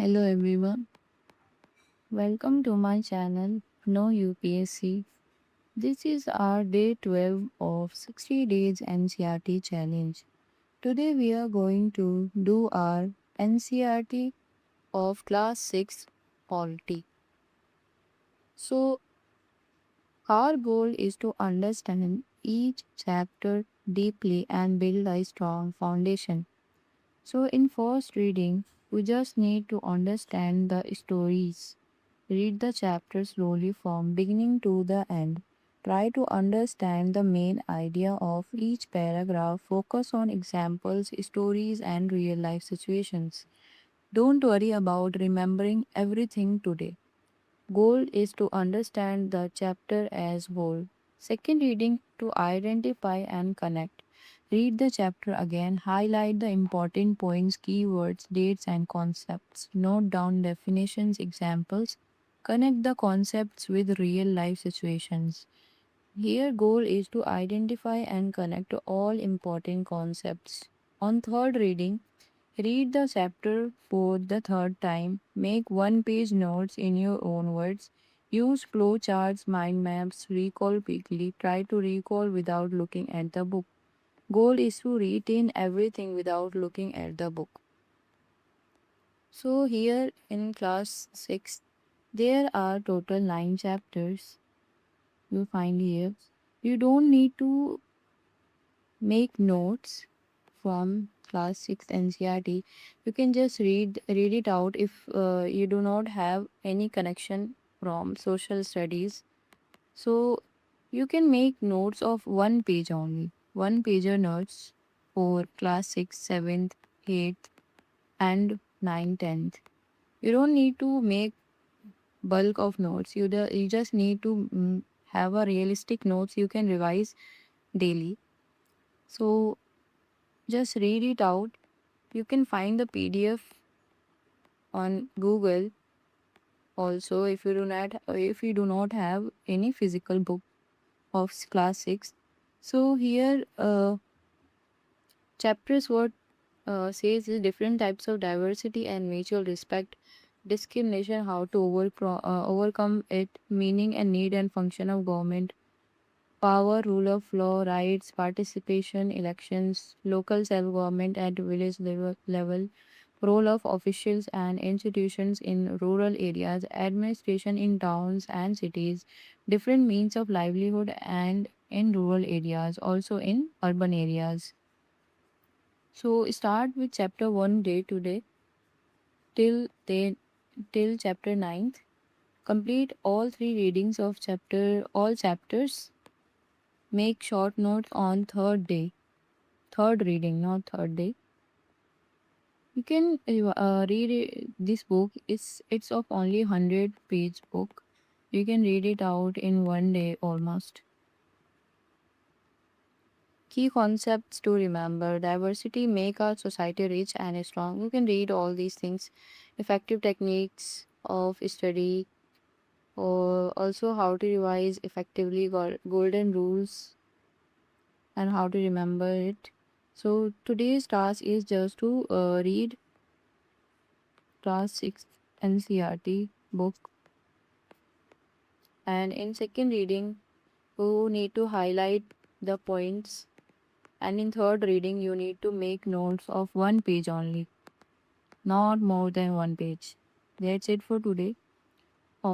Hello everyone, welcome to my channel No UPSC. This is our day 12 of 60 days NCRT challenge. Today we are going to do our NCRT of class 6 polity. So our goal is to understand each chapter deeply and build a strong foundation. So in first reading, we just need to understand the stories. Read the chapter slowly from beginning to the end. Try to understand the main idea of each paragraph. Focus on examples, stories, and real life situations. Don't worry about remembering everything today. Goal is to understand the chapter as whole. Second reading to identify and connect. Read the chapter again, highlight the important points, keywords, dates, and concepts. Note down definitions, examples. Connect the concepts with real life situations. Here, goal is to identify and connect all important concepts. On third reading, read the chapter for the third time. Make one page notes in your own words. Use flowcharts, mind maps, recall quickly. Try to recall without looking at the book. Goal is to retain everything without looking at the book. So, here in class 6, there are total 9 chapters you find here. You don't need to make notes from class 6 NCRT. You can just read it out if you do not have any connection from social studies. So you can make notes of one page only, one pager notes for class 6, 7th, 8th, and 9th, 10th. You don't need to make bulk of notes. You just need to have a realistic notes you can revise daily. So just read it out. You can find the PDF on Google also if you do not have any physical book of class 6. So here chapters what says is different types of diversity and mutual respect, discrimination, how to overcome it, meaning and need and function of government, power, rule of law, rights, participation, elections, local self-government at village level, role of officials and institutions in rural areas, administration in towns and cities, different means of livelihood and in rural areas, also in urban areas. So start with chapter 1 day to day till they till chapter ninth. Complete all three readings of chapter all chapters. Make short notes on third day. Third reading, not third day. You can read this book. It's of only 100-page book. You can read it out in one day almost. Key concepts to remember: diversity make our society rich and strong. You can read all these things. Effective techniques of study, or also how to revise effectively, golden rules, and how to remember it. So today's task is just to read class 6 NCRT book, and in second reading you need to highlight the points, and in third reading you need to make notes of one page only, not more than one page. That's it for today.